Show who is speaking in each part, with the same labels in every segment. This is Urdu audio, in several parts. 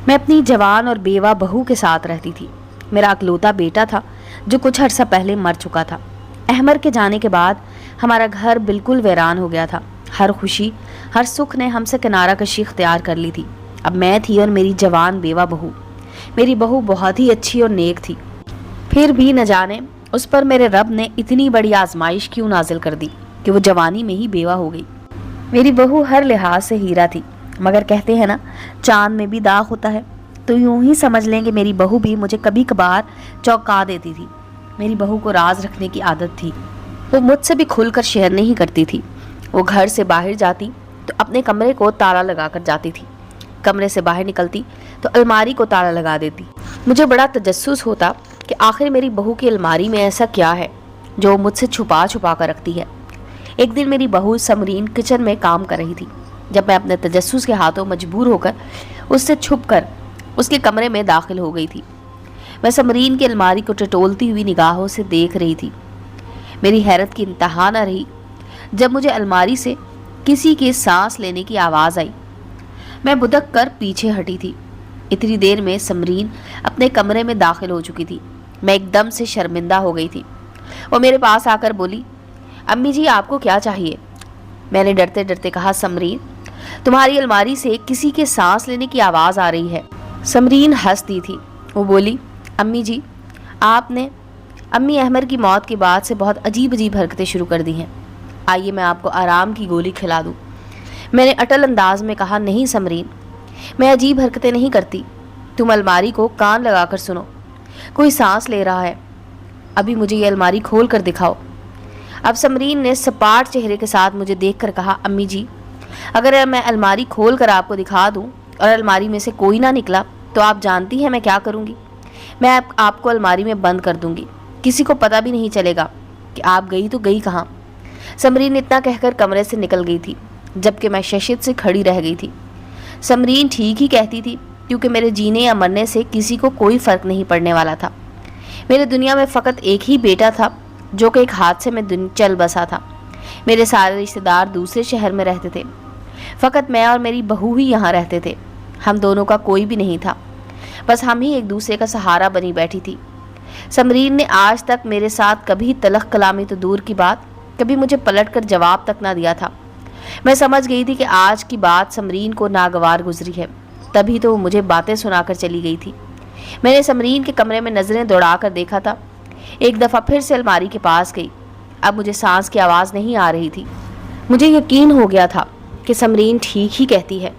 Speaker 1: میں اپنی جوان اور بیوہ بہو کے ساتھ رہتی تھی۔ میرا اکلوتا بیٹا تھا جو کچھ عرصہ پہلے مر چکا تھا۔ احمر کے جانے کے بعد ہمارا گھر بالکل ویران ہو گیا تھا۔ ہر خوشی، ہر سکھ نے ہم سے کنارہ کشی اختیار کر لی تھی۔ اب میں تھی اور میری جوان بیوہ بہو۔ میری بہو بہت ہی اچھی اور نیک تھی، پھر بھی نہ جانے اس پر میرے رب نے اتنی بڑی آزمائش کیوں نازل کر دی کہ وہ جوانی میں ہی بیوہ ہو گئی۔ میری بہو ہر لحاظ سے ہیرا تھی، مگر کہتے ہیں نا چاند میں بھی داغ ہوتا ہے، تو یوں ہی سمجھ لیں کہ میری بہو بھی مجھے کبھی کبھار چونکا دیتی تھی۔ میری بہو کو راز رکھنے کی عادت تھی، وہ مجھ سے بھی کھل کر شیئر نہیں کرتی تھی۔ وہ گھر سے باہر جاتی تو اپنے کمرے کو تالا لگا کر جاتی تھی، کمرے سے باہر نکلتی تو الماری کو تالا لگا دیتی۔ مجھے بڑا تجسس ہوتا کہ آخر میری بہو کی الماری میں ایسا کیا ہے جو مجھ سے چھپا چھپا کر رکھتی ہے۔ ایک دن میری بہو سمرین کچن میں کام کر رہی تھی، جب میں اپنے تجسس کے ہاتھوں مجبور ہو کر اس سے چھپ کر اس کے کمرے میں داخل ہو گئی تھی۔ میں سمرین کی الماری کو ٹٹولتی ہوئی نگاہوں سے دیکھ رہی تھی۔ میری حیرت کی انتہا نہ رہی جب مجھے الماری سے کسی کے سانس لینے کی آواز آئی۔ میں بدک کر پیچھے ہٹی تھی۔ اتنی دیر میں سمرین اپنے کمرے میں داخل ہو چکی تھی۔ میں ایک دم سے شرمندہ ہو گئی تھی۔ وہ میرے پاس آ کر بولی، امی جی آپ کو کیا چاہیے؟ میں نے ڈرتے ڈرتے کہا، سمرین تمہاری الماری سے کسی کے سانس لینے کی آواز آ رہی ہے۔ سمرین ہنس دی تھی۔ وہ بولی، امی جی آپ نے امی احمر کی موت کے بعد سے بہت عجیب عجیب حرکتیں شروع کر دی ہیں، آئیے میں آپ کو آرام کی گولی کھلا دوں۔ میں نے اٹل انداز میں کہا، نہیں سمرین میں عجیب حرکتیں نہیں کرتی، تم الماری کو کان لگا کر سنو، کوئی سانس لے رہا ہے، ابھی مجھے یہ الماری کھول کر دکھاؤ۔ اب سمرین نے سپاٹ چہرے کے ساتھ مجھے دیکھ کر کہا، امی جی اگر میں الماری کھول کر آپ کو دکھا دوں اور الماری میں سے کوئی نہ نکلا تو آپ جانتی ہیں میں کیا کروں گی؟ میں آپ کو الماری میں بند کر دوں گی، کسی کو پتہ بھی نہیں چلے گا کہ آپ گئی تو گئی کہاں۔ سمرین اتنا کہہ کر کمرے سے نکل گئی تھی، جبکہ میں ششت سے کھڑی رہ گئی تھی۔ سمرین ٹھیک ہی کہتی تھی، کیونکہ میرے جینے یا مرنے سے کسی کو کوئی فرق نہیں پڑنے والا تھا۔ میرے دنیا میں فقط ایک ہی بیٹا تھا جو کہ ایک حادثے میں چل بسا تھا۔ میرے سارے رشتہ دار دوسرے شہر میں رہتے تھے، فقط میں اور میری بہو ہی یہاں رہتے تھے۔ ہم دونوں کا کوئی بھی نہیں تھا، بس ہم ہی ایک دوسرے کا سہارا بنی بیٹھی تھی۔ سمرین نے آج تک میرے ساتھ کبھی تلخ کلامی تو دور کی بات، کبھی مجھے پلٹ کر جواب تک نہ دیا تھا۔ میں سمجھ گئی تھی کہ آج کی بات سمرین کو ناگوار گزری ہے، تبھی تو وہ مجھے باتیں سنا کر چلی گئی تھی۔ میں نے سمرین کے کمرے میں نظریں دوڑا کر دیکھا تھا، ایک دفعہ پھر سے الماری کے پاس گئی۔ اب مجھے سانس کی آواز نہیں آ رہی تھی۔ مجھے یقین ہو گیا تھا کہ سمرین ٹھیک ہی کہتی ہے،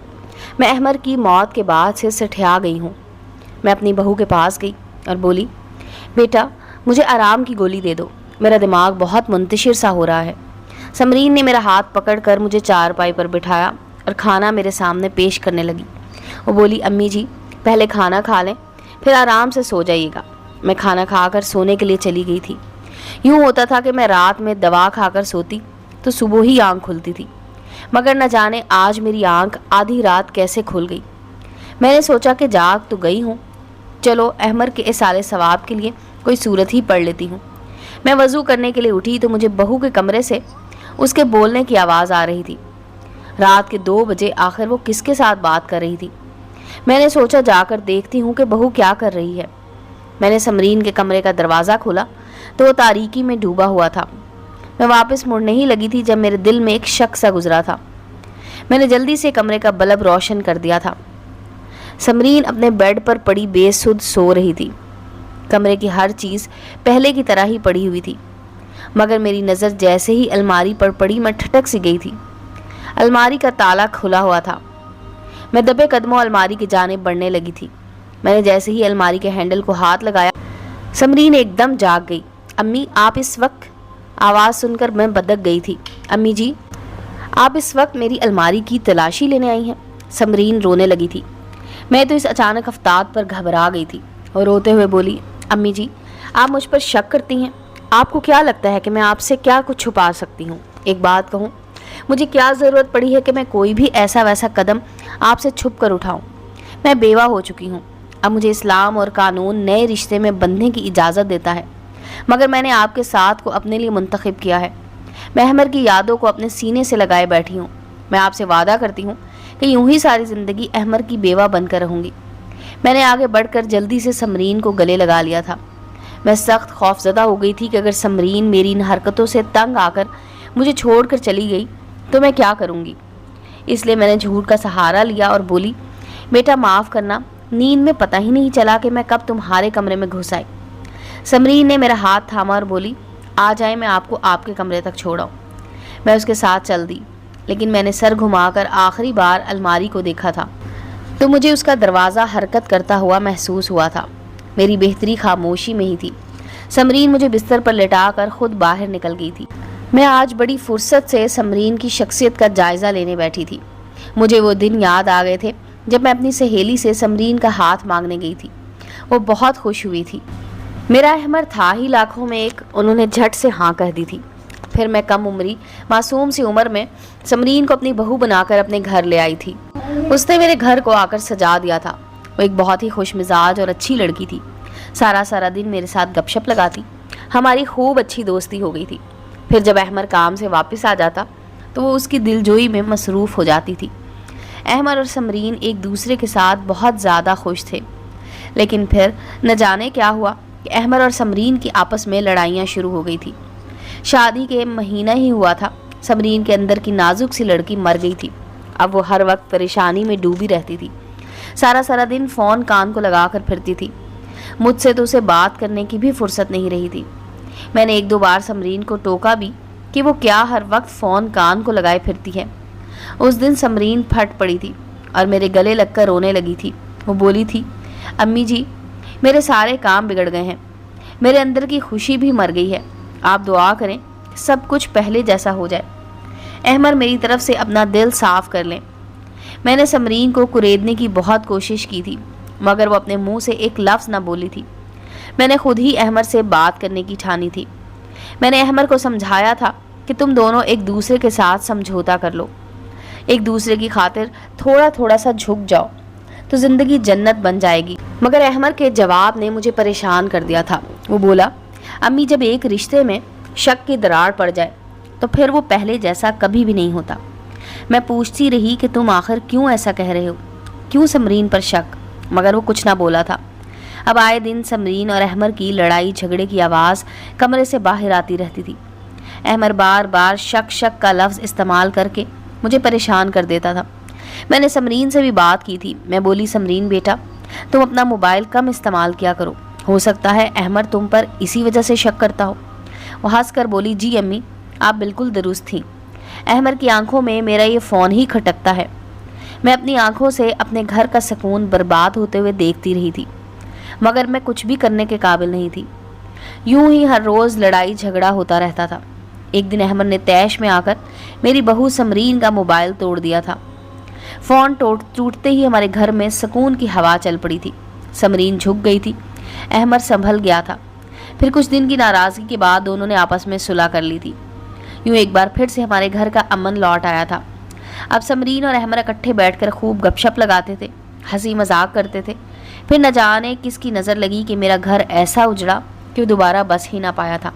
Speaker 1: میں احمر کی موت کے بعد سے سٹھیا گئی ہوں۔ میں اپنی بہو کے پاس گئی اور بولی، بیٹا مجھے آرام کی گولی دے دو، میرا دماغ بہت منتشر سا ہو رہا ہے۔ سمرین نے میرا ہاتھ پکڑ کر مجھے چارپائی پر بٹھایا اور کھانا میرے سامنے پیش کرنے لگی۔ وہ بولی، امی جی پہلے کھانا کھا لیں پھر آرام سے سو جائیے گا۔ میں کھانا کھا کر سونے کے لیے چلی گئی تھی۔ یوں ہوتا تھا کہ میں رات میں دوا کھا کر سوتی تو صبح ہی آنکھ کھلتی تھی، مگر نہ جانے آج میری آنکھ آدھی رات کیسے کھل گئی۔ میں نے سوچا کہ جاگ تو گئی ہوں، چلو احمر کے اصالِ ثواب کے لیے کوئی صورت ہی پڑھ لیتی ہوں۔ میں وضو کرنے کے لیے اٹھی تو مجھے بہو کے کمرے سے اس کے بولنے کی آواز آ رہی تھی۔ رات کے 2 بجے آخر وہ کس کے ساتھ بات کر رہی تھی؟ میں نے سوچا جا کر دیکھتی ہوں کہ بہو کیا کر رہی ہے۔ میں نے سمرین کے کمرے کا دروازہ کھولا تو وہ تاریکی میں ڈوبا ہوا تھا۔ میں واپس مڑنے ہی لگی تھی جب میرے دل میں ایک شک سا گزرا تھا۔ میں نے جلدی سے کمرے کا بلب روشن کر دیا تھا۔ سمرین اپنے بیڈ پر پڑی بے سدھ سو رہی تھی۔ کمرے کی ہر چیز پہلے کی طرح ہی پڑی ہوئی تھی، مگر میری نظر جیسے ہی الماری پر پڑی میں ٹھٹک سی گئی تھی۔ الماری کا تالا کھلا ہوا تھا۔ میں دبے قدموں الماری کی جانب بڑھنے لگی تھی۔ میں نے جیسے ہی الماری کے ہینڈل کو ہاتھ لگایا، سمرین ایک دم جاگ گئی۔ امی آپ اس وقت؟ آواز سن کر میں بدک گئی تھی۔ امی جی آپ اس وقت میری الماری کی تلاشی لینے آئی ہیں؟ سمرین رونے لگی تھی۔ میں تو اس اچانک افتاد پر گھبرا گئی تھی اور روتے ہوئے بولی، امی جی آپ مجھ پر شک کرتی ہیں؟ آپ کو کیا لگتا ہے کہ میں آپ سے کیا کچھ چھپا سکتی ہوں؟ ایک بات کہوں، مجھے کیا ضرورت پڑی ہے کہ میں کوئی بھی ایسا ویسا قدم آپ سے چھپ کر اٹھاؤں؟ میں بیوہ ہو چکی ہوں، اب مجھے اسلام اور قانون نئے رشتے میں بندھنے کی اجازت دیتا ہے، مگر میں نے آپ کے ساتھ کو اپنے لیے منتخب کیا ہے۔ میں احمر کی یادوں کو اپنے سینے سے لگائے بیٹھی ہوں۔ میں آپ سے وعدہ کرتی ہوں کہ یوں ہی ساری زندگی احمر کی بیوہ بن کر رہوں گی۔ میں نے آگے بڑھ کر جلدی سے سمرین کو گلے لگا لیا تھا۔ میں سخت خوفزدہ ہو گئی تھی کہ اگر سمرین میری ان حرکتوں سے تنگ آ کر مجھے چھوڑ کر چلی گئی تو میں کیا کروں گی۔ اس لیے میں نے جھوٹ کا سہارا لیا اور بولی، بیٹا معاف کرنا، نیند میں پتہ ہی نہیں چلا کہ میں کب تمہارے کمرے میں گھس آئی۔ سمرین نے میرا ہاتھ تھاما اور بولی، آ جائیں، میں آپ کو آپ کے کمرے تک چھوڑاؤں۔ میں اس کے ساتھ چل دی، لیکن میں نے سر گھما کر آخری بار الماری کو دیکھا تھا تو مجھے اس کا دروازہ حرکت کرتا ہوا محسوس ہوا تھا۔ میری بہتری خاموشی میں ہی تھی۔ سمرین مجھے بستر پر لٹا کر خود باہر نکل گئی تھی۔ میں آج بڑی فرصت سے سمرین کی شخصیت کا جائزہ لینے بیٹھی تھی۔ مجھے وہ دن یاد آ گئے تھے جب میں اپنی سہیلی سے سمرین کا ہاتھ مانگنے گئی تھی۔ وہ بہت خوش ہوئی تھی۔ میرا احمر تھا ہی لاکھوں میں ایک، انہوں نے جھٹ سے ہاں کہہ دی تھی۔ پھر میں کم عمری معصوم سی عمر میں سمرین کو اپنی بہو بنا کر اپنے گھر لے آئی تھی۔ اس نے میرے گھر کو آ کر سجا دیا تھا۔ وہ ایک بہت ہی خوش مزاج اور اچھی لڑکی تھی۔ سارا دن میرے ساتھ گپ شپ لگاتی۔ ہماری خوب اچھی دوستی ہو گئی تھی۔ پھر جب احمر کام سے واپس آ جاتا تو وہ اس کی دلجوئی میں مصروف ہو جاتی تھی۔ احمر اور سمرین ایک دوسرے کے ساتھ بہت زیادہ خوش تھے، لیکن پھر نہ جانے کیا ہوا کہ احمر اور سمرین کی آپس میں لڑائیاں شروع ہو گئی تھی۔ شادی کے مہینہ ہی ہوا تھا، سمرین کے اندر کی نازک سی لڑکی مر گئی تھی۔ اب وہ ہر وقت پریشانی میں ڈوبی رہتی تھی۔ سارا دن فون کان کو لگا کر پھرتی تھی۔ مجھ سے تو اسے بات کرنے کی بھی فرصت نہیں رہی تھی۔ میں نے ایک دو بار سمرین کو ٹوکا بھی کہ وہ کیا ہر وقت فون کان کو لگائے پھرتی ہے۔ اس دن سمرین پھٹ پڑی تھی اور میرے گلے لگ کر رونے لگی تھی۔ وہ بولی تھی، امی جی، میرے سارے کام بگڑ گئے ہیں، میرے اندر کی خوشی بھی مر گئی ہے، آپ دعا کریں کہ سب کچھ پہلے جیسا ہو جائے، احمر میری طرف سے اپنا دل صاف کر لیں۔ میں نے سمرین کو کریدنے کی بہت کوشش کی تھی، مگر وہ اپنے منہ سے ایک لفظ نہ بولی تھی۔ میں نے خود ہی احمر سے بات کرنے کی ٹھانی تھی۔ میں نے احمر کو سمجھایا تھا کہ تم دونوں ایک دوسرے کے ساتھ سمجھوتا کر لو، ایک دوسرے کی خاطر تھوڑا سا جھک جاؤ تو زندگی جنت بن جائے گی۔ مگر احمر کے جواب نے مجھے پریشان کر دیا تھا۔ وہ بولا، امی جب ایک رشتے میں شک کی دراڑ پڑ جائے تو پھر وہ پہلے جیسا کبھی بھی نہیں ہوتا۔ میں پوچھتی رہی کہ تم آخر کیوں ایسا کہہ رہے ہو، کیوں سمرین پر شک، مگر وہ کچھ نہ بولا تھا۔ اب آئے دن سمرین اور احمر کی لڑائی جھگڑے کی آواز کمرے سے باہر آتی رہتی تھی۔ احمر بار بار شک کا لفظ استعمال کر کے مجھے پریشان کر دیتا تھا۔ میں نے سمرین سے بھی بات کی تھی۔ میں بولی، سمرین بیٹا، تم اپنا موبائل کم استعمال کیا کرو، ہو سکتا ہے احمر تم پر اسی وجہ سے شک کرتا ہو۔ وہ ہنس کر بولی، جی امی، آپ بالکل درست تھیں، احمر کی آنکھوں میں میرا یہ فون ہی کھٹکتا ہے۔ میں اپنی آنکھوں سے اپنے گھر کا سکون برباد ہوتے ہوئے دیکھتی رہی تھی، مگر میں کچھ بھی کرنے کے قابل نہیں تھی۔ یوں ہی ہر روز لڑائی جھگڑا ہوتا رہتا تھا۔ ایک دن احمد نے طیش میں آ کر میری بہو سمرین کا موبائل توڑ دیا تھا۔ فون ٹوٹتے ہی ہمارے گھر میں سکون کی ہوا چل پڑی تھی۔ سمرین جھک گئی تھی، احمد سنبھل گیا تھا۔ پھر کچھ دن کی ناراضگی کے بعد دونوں نے آپس میں صلح کر لی تھی۔ یوں ایک بار پھر سے ہمارے گھر کا امن لوٹ آیا تھا۔ اب سمرین اور احمد اکٹھے بیٹھ کر خوب گپ شپ لگاتے تھے، ہنسی مذاق کرتے تھے۔ پھر نہ جانے کس کی نظر لگی کہ میرا گھر ایسا اجڑا کہ وہ دوبارہ بس ہی نہ پایا تھا۔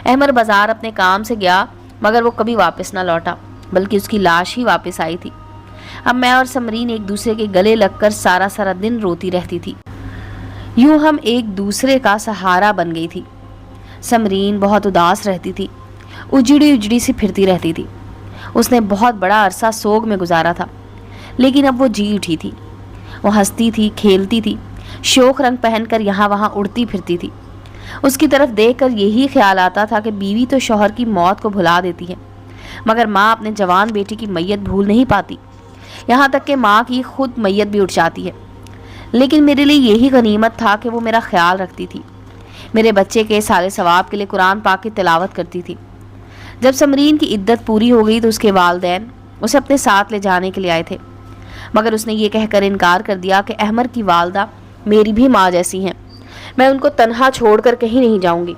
Speaker 1: احمد بازار اپنے کام سے گیا، مگر وہ کبھی واپس نہ لوٹا، بلکہ اس کی لاش ہی واپس آئی تھی۔ اب میں اور سمرین ایک دوسرے کے گلے لگ کر سارا دن روتی رہتی تھی۔ یوں ہم ایک دوسرے کا سہارا بن گئی تھی۔ سمرین بہت اداس رہتی تھی، اجڑی سی پھرتی رہتی تھی۔ اس نے بہت بڑا عرصہ سوگ میں گزارا تھا، لیکن اب وہ جی اٹھی تھی۔ وہ ہنستی تھی، کھیلتی تھی، شوخ رنگ پہن کر یہاں وہاں اڑتی پھرتی تھی۔ اس کی طرف دیکھ کر یہی خیال آتا تھا کہ بیوی تو شوہر کی موت کو بھلا دیتی ہے، مگر ماں اپنے جوان بیٹی کی میت بھول نہیں پاتی، یہاں تک کہ ماں کی خود میت بھی اٹھ جاتی ہے۔ لیکن میرے لیے یہی غنیمت تھا کہ وہ میرا خیال رکھتی تھی، میرے بچے کے سارے ثواب کے لیے قرآن پاک کی تلاوت کرتی تھی۔ جب سمرین کی عدت پوری ہو گئی تو اس کے والدین اسے اپنے ساتھ لے جانے کے لیے آئے تھے، مگر اس نے یہ کہہ کر انکار کر دیا کہ احمر کی والدہ میری بھی ماں جیسی ہیں، میں ان کو تنہا چھوڑ کر کہیں نہیں جاؤں گی۔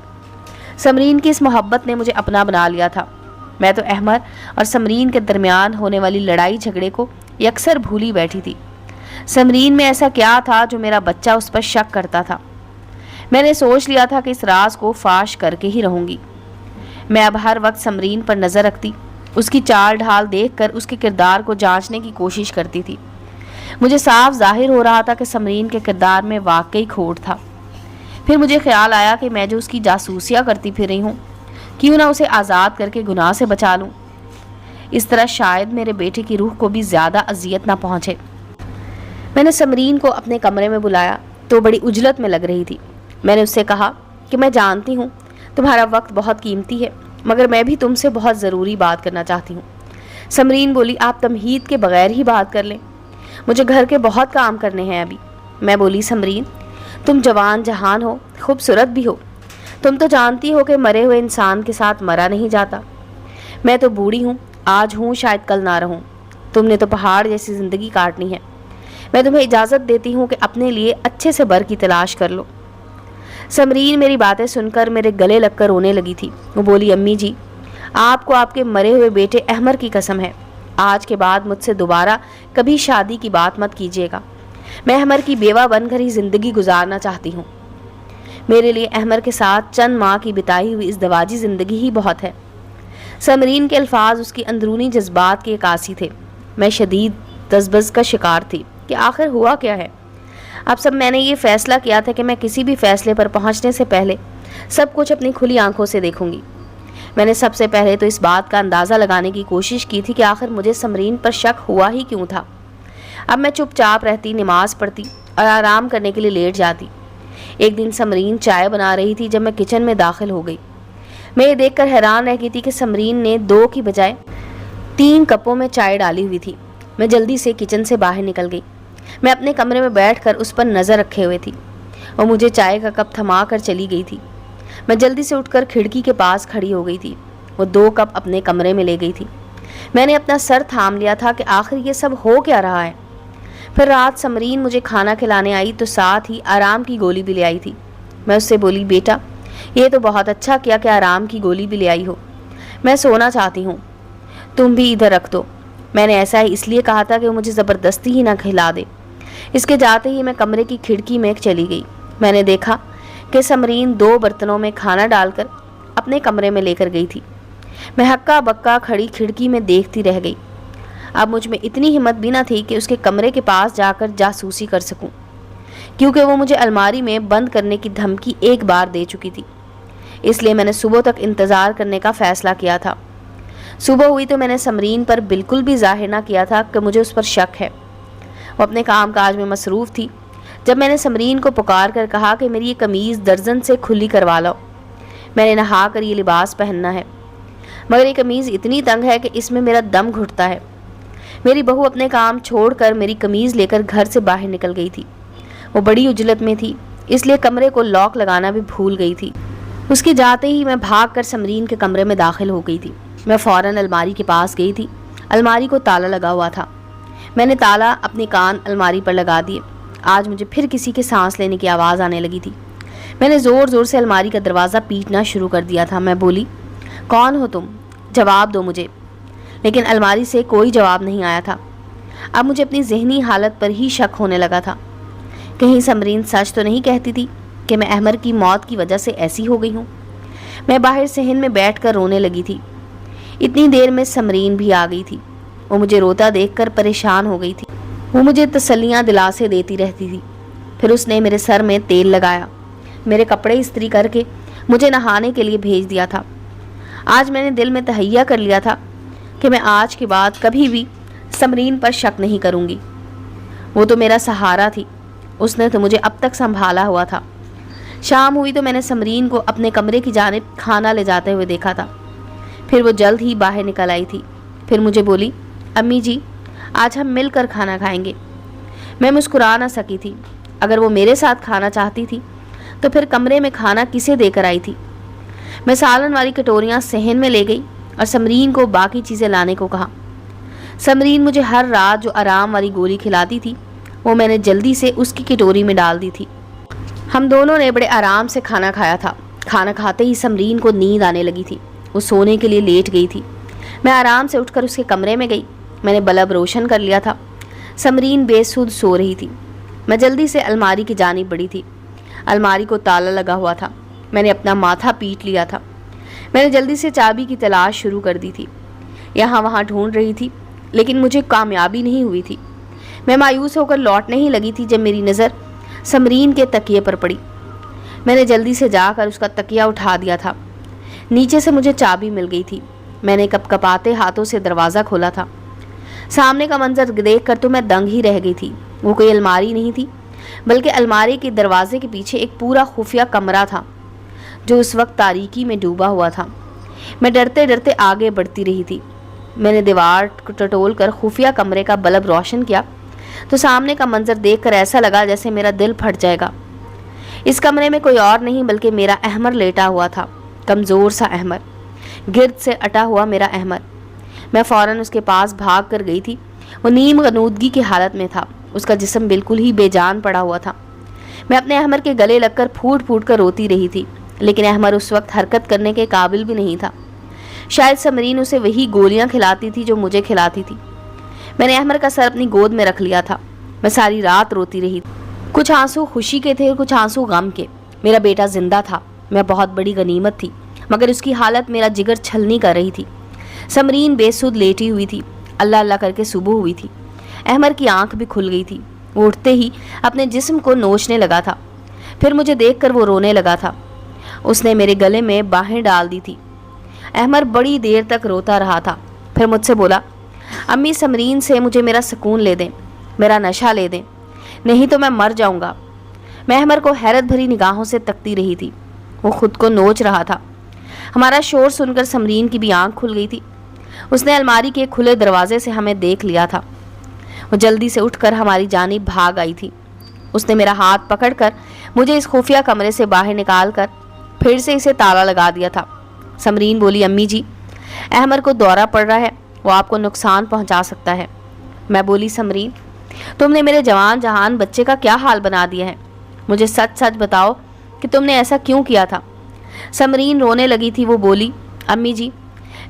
Speaker 1: سمرین کی اس محبت نے مجھے اپنا بنا لیا تھا۔ میں تو احمر اور سمرین کے درمیان ہونے والی لڑائی جھگڑے کو یکسر بھولی بیٹھی تھی۔ سمرین میں ایسا کیا تھا جو میرا بچہ اس پر شک کرتا تھا؟ میں نے سوچ لیا تھا کہ اس راز کو فاش کر کے ہی رہوں گی۔ میں اب ہر وقت سمرین پر نظر رکھتی، اس کی چال ڈھال دیکھ کر اس کے کردار کو جانچنے کی کوشش کرتی تھی۔ مجھے صاف ظاہر ہو رہا تھا کہ سمرین کے کردار میں واقعی کھوٹ تھا۔ پھر مجھے خیال آیا کہ میں جو اس کی جاسوسیاں کرتی پھر رہی ہوں، کیوں نہ اسے آزاد کر کے گناہ سے بچا لوں۔ اس طرح شاید میرے بیٹے کی روح کو بھی زیادہ اذیت نہ پہنچے۔ میں نے سمرین کو اپنے کمرے میں بلایا تو بڑی عجلت میں لگ رہی تھی۔ میں نے اس سے کہا کہ میں جانتی ہوں تمہارا وقت بہت قیمتی ہے، مگر میں بھی تم سے بہت ضروری بات کرنا چاہتی ہوں۔ سمرین بولی، آپ تمہید کے بغیر ہی بات کر لیں، مجھے گھر کے بہت کام کرنے ہیں ابھی۔ میں بولی، سمرین تم جوان جہان ہو، خوبصورت بھی ہو، تم تو جانتی ہو کہ مرے ہوئے انسان کے ساتھ مرا نہیں جاتا۔ میں تو بوڑھی ہوں، آج ہوں شاید کل نہ رہوں، تم نے تو پہاڑ جیسی زندگی کاٹنی ہے۔ میں تمہیں اجازت دیتی ہوں کہ اپنے لیے اچھے سے بر کی تلاش کر لو۔ سمرین میری باتیں سن کر میرے گلے لگ کر رونے لگی تھی۔ وہ بولی، امی جی آپ کو آپ کے مرے ہوئے بیٹے احمر کی قسم ہے، آج کے بعد مجھ سے دوبارہ کبھی شادی کی بات مت کیجیے گا۔ میں احمر کی بیوہ بن کر ہی زندگی گزارنا چاہتی ہوں۔ میرے لیے احمر کے ساتھ چند ماہ کی بتائی ہوئی ازدواجی زندگی ہی بہت ہے۔ سمرین کے الفاظ اس کی اندرونی جذبات کی عکاسی تھے۔ میں شدید تذبذب کا شکار تھی کہ آخر ہوا کیا ہے۔ اب سب میں نے یہ فیصلہ کیا تھا کہ میں کسی بھی فیصلے پر پہنچنے سے پہلے سب کچھ اپنی کھلی آنکھوں سے دیکھوں گی۔ میں نے سب سے پہلے تو اس بات کا اندازہ لگانے کی کوشش کی تھی کہ آخر مجھے سمرین پر شک ہوا ہی کیوں تھا۔ اب میں چپ چاپ رہتی، نماز پڑھتی اور آرام کرنے کے لیے لیٹ جاتی۔ ایک دن سمرین چائے بنا رہی تھی جب میں کچن میں داخل ہو گئی۔ میں یہ دیکھ کر حیران رہ گئی تھی کہ سمرین نے 2 کی بجائے 3 کپوں میں چائے ڈالی ہوئی تھی۔ میں جلدی سے کچن سے باہر نکل گئی۔ میں اپنے کمرے میں بیٹھ کر اس پر نظر رکھے ہوئے تھی۔ وہ مجھے چائے کا کپ تھما کر چلی گئی تھی۔ میں جلدی سے اٹھ کر کھڑکی کے پاس کھڑی ہو گئی تھی۔ وہ 2 کپ اپنے کمرے میں لے گئی تھی۔ میں نے اپنا سر تھام لیا تھا کہ آخر یہ سب ہو کیا رہا ہے۔ پھر رات سمرین مجھے کھانا کھلانے آئی تو ساتھ ہی آرام کی گولی بھی لے آئی تھی۔ میں اس سے بولی، بیٹا یہ تو بہت اچھا کیا کہ آرام کی گولی بھی لے آئی ہو، میں سونا چاہتی ہوں، تم بھی ادھر رکھ دو۔ میں نے ایسا ہی اس لیے کہا تھا کہ وہ مجھے زبردستی ہی نہ کھلا دے۔ اس کے جاتے ہی میں کمرے کی کھڑکی میں چلی گئی۔ میں نے دیکھا کہ سمرین 2 برتنوں میں کھانا ڈال کر اپنے کمرے میں لے کر گئی تھی۔ میں ہکا بکا کھڑی کھڑکی میں دیکھتی رہ گئی۔ اب مجھ میں اتنی ہمت بھی نہ تھی کہ اس کے کمرے کے پاس جا کر جاسوسی کر سکوں، کیونکہ وہ مجھے الماری میں بند کرنے کی دھمکی ایک بار دے چکی تھی۔ اس لیے میں نے صبح تک انتظار کرنے کا فیصلہ کیا تھا۔ صبح ہوئی تو میں نے سمرین پر بالکل بھی ظاہر نہ کیا تھا کہ مجھے اس پر شک ہے۔ وہ اپنے کام کاج میں مصروف تھی۔ جب میں نے سمرین کو پکار کر کہا کہ میری یہ قمیض درزن سے کھلی کروا لو، میں نے نہا کر یہ لباس پہننا ہے، مگر یہ قمیض اتنی تنگ ہے کہ اس میں میرا دم گھٹتا ہے۔ میری بہو اپنے کام چھوڑ کر میری قمیض لے کر گھر سے باہر نکل گئی تھی۔ وہ بڑی عجلت میں تھی، اس لیے کمرے کو لاک لگانا بھی بھول گئی تھی۔ اس کے جاتے ہی میں بھاگ کر سمرین کے کمرے میں داخل ہو گئی تھی۔ میں فوراً الماری کے پاس گئی تھی۔ الماری کو تالا لگا ہوا تھا۔ میں نے تالا اپنے کان الماری پر لگا دیے۔ آج مجھے پھر کسی کے سانس لینے کی آواز آنے لگی تھی۔ میں نے زور زور سے الماری کا دروازہ پیٹنا شروع کر دیا تھا۔ میں بولی، کون ہو تم؟ جواب دو مجھے۔ لیکن الماری سے کوئی جواب نہیں آیا تھا۔ اب مجھے اپنی ذہنی حالت پر ہی شک ہونے لگا تھا۔ کہیں سمرین سچ تو نہیں کہتی تھی کہ میں احمر کی موت کی وجہ سے ایسی ہو گئی ہوں؟ میں باہر صحن میں بیٹھ کر رونے لگی تھی۔ اتنی دیر میں سمرین بھی آ گئی تھی۔ وہ مجھے روتا دیکھ کر پریشان ہو گئی تھی۔ وہ مجھے تسلیاں دلاسے دیتی رہتی تھی۔ پھر اس نے میرے سر میں تیل لگایا، میرے کپڑے استری کر کے مجھے نہانے کے لیے بھیج دیا تھا۔ آج میں نے دل میں تہیہ کر لیا تھا کہ میں آج کے بعد کبھی بھی سمرین پر شک نہیں کروں گی۔ وہ تو میرا سہارا تھی، اس نے تو مجھے اب تک سنبھالا ہوا تھا۔ شام ہوئی تو میں نے سمرین کو اپنے کمرے کی جانب کھانا لے جاتے ہوئے دیکھا تھا۔ پھر وہ جلد ہی باہر نکل آئی تھی۔ پھر مجھے بولی، امی جی آج ہم مل کر کھانا کھائیں گے۔ میں مسکرا نہ سکی تھی۔ اگر وہ میرے ساتھ کھانا چاہتی تھی تو پھر کمرے میں کھانا کسے دے کر آئی تھی؟ میں سالن والی کٹوریاں صحن میں لے گئی اور سمرین کو باقی چیزیں لانے کو کہا۔ سمرین مجھے ہر رات جو آرام والی گولی کھلاتی تھی وہ میں نے جلدی سے اس کی کٹوری میں ڈال دی تھی۔ ہم دونوں نے بڑے آرام سے کھانا کھایا تھا۔ کھانا کھاتے ہی سمرین کو نیند آنے لگی تھی۔ وہ سونے کے لیے لیٹ گئی تھی۔ میں آرام سے اٹھ کر اس کے کمرے میں گئی۔ میں نے بلب روشن کر لیا تھا۔ سمرین بے سود سو رہی تھی۔ میں جلدی سے الماری کی جانب بڑھی تھی۔ الماری کو تالا لگا ہوا تھا۔ میں نے اپنا ماتھا پیٹ لیا تھا۔ میں نے جلدی سے چابی کی تلاش شروع کر دی تھی۔ یہاں وہاں ڈھونڈ رہی تھی لیکن مجھے کامیابی نہیں ہوئی تھی۔ میں مایوس ہو کر لوٹنے ہی لگی تھی جب میری نظر سمرین کے تکیے پر پڑی۔ میں نے جلدی سے جا کر اس کا تکیہ اٹھا دیا تھا۔ نیچے سے مجھے چابی مل گئی تھی۔ میں نے کپ کپاتے ہاتھوں سے دروازہ کھولا تھا۔ سامنے کا منظر دیکھ کر تو میں دنگ ہی رہ گئی تھی۔ وہ کوئی الماری نہیں تھی، بلکہ الماری کے دروازے کے پیچھے ایک پورا خفیہ کمرہ تھا جو اس وقت تاریکی میں ڈوبا ہوا تھا۔ میں ڈرتے ڈرتے آگے بڑھتی رہی تھی۔ میں نے دیوار ٹٹول کر خفیہ کمرے کا بلب روشن کیا تو سامنے کا منظر دیکھ کر ایسا لگا جیسے میرا دل پھٹ جائے گا۔ اس کمرے میں کوئی اور نہیں بلکہ میرا احمر لیٹا ہوا تھا، کمزور سا احمر، گرد سے اٹا ہوا میرا احمر۔ میں فوراً اس کے پاس بھاگ کر گئی تھی۔ وہ نیم غنودگی کی حالت میں تھا، اس کا جسم بالکل ہی بے جان پڑا ہوا تھا۔ میں اپنے احمر کے گلے لگ کر پھوٹ پھوٹ کر روتی رہی تھی، لیکن احمر اس وقت حرکت کرنے کے قابل بھی نہیں تھا۔ شاید سمرین اسے وہی گولیاں کھلاتی تھی جو مجھے کھلاتی تھی۔ میں نے احمر کا سر اپنی گود میں رکھ لیا تھا۔ میں ساری رات روتی رہی۔ کچھ آنسو خوشی کے تھے اور کچھ آنسو غم کے۔ میرا بیٹا زندہ تھا، میں بہت بڑی غنیمت تھی، مگر اس کی حالت میرا جگر چھلنی کر رہی تھی۔ سمرین بے سود لیٹی ہوئی تھی، اللہ اللہ کر کے صبح ہوئی تھی۔ احمر کی آنکھ بھی کھل گئی تھی۔ وہ اٹھتے ہی اپنے جسم کو نوچنے لگا تھا، پھر مجھے دیکھ کر وہ رونے لگا تھا۔ اس نے میرے گلے میں باہیں ڈال دی تھی۔ احمر بڑی دیر تک روتا رہا تھا، پھر مجھ سے بولا، امی سمرین سے مجھے میرا سکون لے دیں، میرا نشہ لے دیں، نہیں تو میں مر جاؤں گا۔ میں احمر کو حیرت بھری نگاہوں سے تکتی رہی تھی۔ وہ خود کو نوچ رہا تھا۔ ہمارا شور سن کر سمرین کی بھی آنکھ کھل گئی تھی۔ اس نے الماری کے کھلے دروازے سے ہمیں دیکھ لیا تھا۔ وہ جلدی سے اٹھ کر ہماری جانب بھاگ آئی تھی۔ اس نے میرا ہاتھ پکڑ کر مجھے اس خفیہ کمرے سے باہر نکال کر پھر سے اسے تالا لگا دیا تھا۔ سمرین بولی، امی جی، احمر کو دورہ پڑ رہا ہے، وہ آپ کو نقصان پہنچا سکتا ہے۔ میں بولی، سمرین، تم نے میرے جوان جہان بچے کا کیا حال بنا دیا ہے؟ مجھے سچ سچ بتاؤ کہ تم نے ایسا کیوں کیا تھا؟ سمرین رونے لگی تھی۔ وہ بولی، امی جی،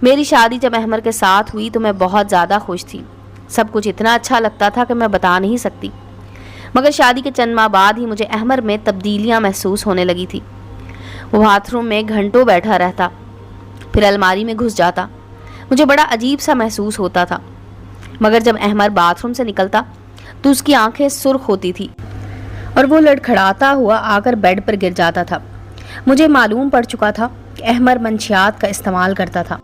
Speaker 1: میری شادی جب احمر کے ساتھ ہوئی تو میں بہت زیادہ خوش تھی۔ سب کچھ اتنا اچھا لگتا تھا کہ میں بتا نہیں سکتی، مگر شادی کے چند ماہ بعد ہی مجھے احمر میں تبدیلیاں محسوس ہونے لگی تھی۔ وہ باتھ روم میں گھنٹوں بیٹھا رہتا، پھر الماری میں گھس جاتا۔ مجھے بڑا عجیب سا محسوس ہوتا تھا، مگر جب احمر باتھ روم سے نکلتا تو اس کی آنکھیں سرخ ہوتی تھی اور وہ لڑکھڑاتا ہوا آ کر بیڈ پر گر جاتا تھا۔ مجھے معلوم پڑ چکا تھا کہ احمر منشیات کا استعمال کرتا تھا،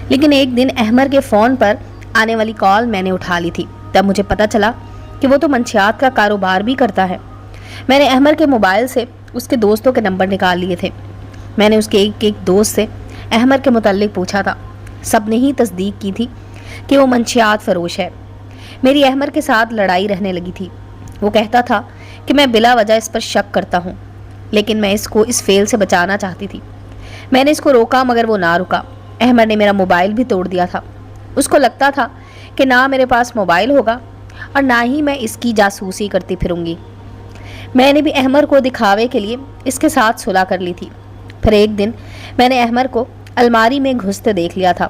Speaker 1: لیکن ایک دن احمر کے فون پر آنے والی کال میں نے اٹھا لی تھی۔ تب مجھے پتہ چلا کہ وہ تو منشیات کا کاروبار بھی کرتا ہے۔ میں نے احمر کے موبائل سے اس کے دوستوں کے نمبر نکال لیے تھے۔ میں نے اس کے ایک دوست سے احمر کے متعلق پوچھا تھا۔ سب نے ہی تصدیق کی تھی کہ وہ منشیات فروش ہے۔ میری احمر کے ساتھ لڑائی رہنے لگی تھی۔ وہ کہتا تھا کہ میں بلا وجہ اس پر شک کرتا ہوں، لیکن میں اس کو اس فعل سے بچانا چاہتی تھی۔ میں نے اس کو روکا مگر وہ نہ رکا۔ احمر نے میرا موبائل بھی توڑ دیا تھا۔ اس کو لگتا تھا کہ نہ میرے پاس موبائل ہوگا اور نہ ہی میں اس کی جاسوسی کرتی پھروں گی۔ میں نے بھی احمر کو دکھاوے کے لیے اس کے ساتھ صلح کر لی تھی۔ پھر ایک دن میں نے احمر کو الماری میں گھستے دیکھ لیا تھا۔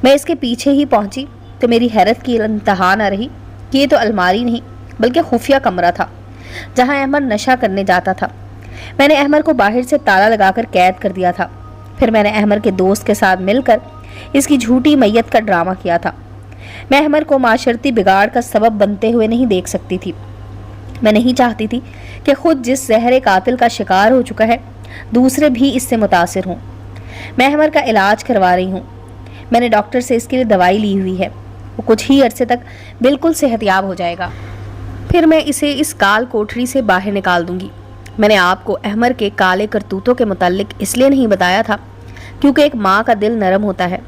Speaker 1: میں اس کے پیچھے ہی پہنچی تو میری حیرت کی انتہا نہ رہی کہ یہ تو الماری نہیں بلکہ خفیہ کمرہ تھا جہاں احمر نشہ کرنے جاتا تھا۔ میں نے احمر کو باہر سے تالا لگا کر قید کر دیا تھا۔ پھر میں نے احمر کے دوست کے ساتھ مل کر اس کی جھوٹی میت کا ڈرامہ کیا تھا۔ میں احمر کو معاشرتی بگاڑ کا سبب بنتے ہوئے نہیں دیکھ سکتی تھی۔ میں نہیں چاہتی تھی کہ خود جس زہر قاتل کا شکار ہو چکا ہے دوسرے بھی اس سے متاثر ہوں۔ میں احمر کا علاج کروا رہی ہوں۔ میں نے ڈاکٹر سے اس کے لیے دوائی لی ہوئی ہے۔ وہ کچھ ہی عرصے تک بالکل صحت یاب ہو جائے گا، پھر میں اسے اس کال کوٹری سے باہر نکال دوں گی۔ میں نے آپ کو احمر کے کالے کرتوتوں کے متعلق اس لیے نہیں بتایا تھا کیونکہ ایک ماں کا دل نرم ہوتا ہے۔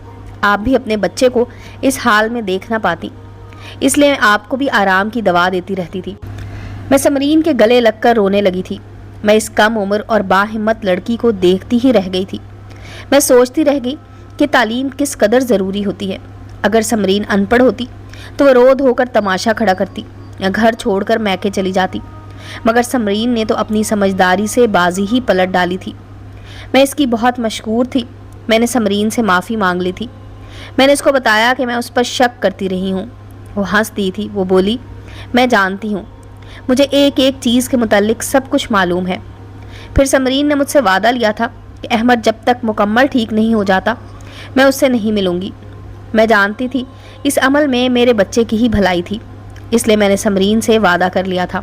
Speaker 1: آپ بھی اپنے بچے کو اس حال میں دیکھ نہ پاتی، اس لیے آپ کو بھی آرام کی دوا دیتی رہتی تھی۔ میں سمرین کے گلے لگ کر رونے لگی تھی۔ میں اس کم عمر اور باہمت لڑکی کو دیکھتی ہی رہ گئی تھی۔ میں سوچتی رہ گئی کہ تعلیم کس قدر ضروری ہوتی ہے۔ اگر سمرین ان پڑھ ہوتی تو وہ رو دھو کر تماشا کھڑا کرتی یا گھر چھوڑ کر میکے چلی جاتی، مگر سمرین نے تو اپنی سمجھداری سے بازی ہی پلٹ ڈالی تھی۔ میں اس کی بہت مشکور تھی۔ میں نے سمرین سے معافی مانگ لی تھی۔ میں نے اس کو بتایا کہ میں اس پر شک کرتی رہی ہوں۔ وہ ہنس دی تھی۔ وہ بولی، میں جانتی ہوں، مجھے ایک ایک چیز کے متعلق سب کچھ معلوم ہے۔ پھر سمرین نے مجھ سے وعدہ لیا تھا کہ احمد جب تک مکمل ٹھیک نہیں ہو جاتا میں اس سے نہیں ملوں گی۔ میں جانتی تھی اس عمل میں میرے بچے کی ہی بھلائی تھی اس لیے میں نے سمرین سے وعدہ کر لیا تھا۔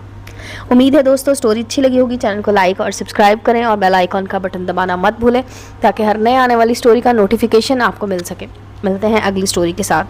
Speaker 1: امید ہے دوستوں اسٹوری اچھی لگی ہوگی، چینل کو لائک اور سبسکرائب کریں اور بیل آئیکن کا بٹن دبانا مت بھولیں تاکہ ہر نئے آنے والی اسٹوری کا نوٹیفیکیشن آپ کو مل سکے۔ ملتے ہیں اگلی اسٹوری کے ساتھ۔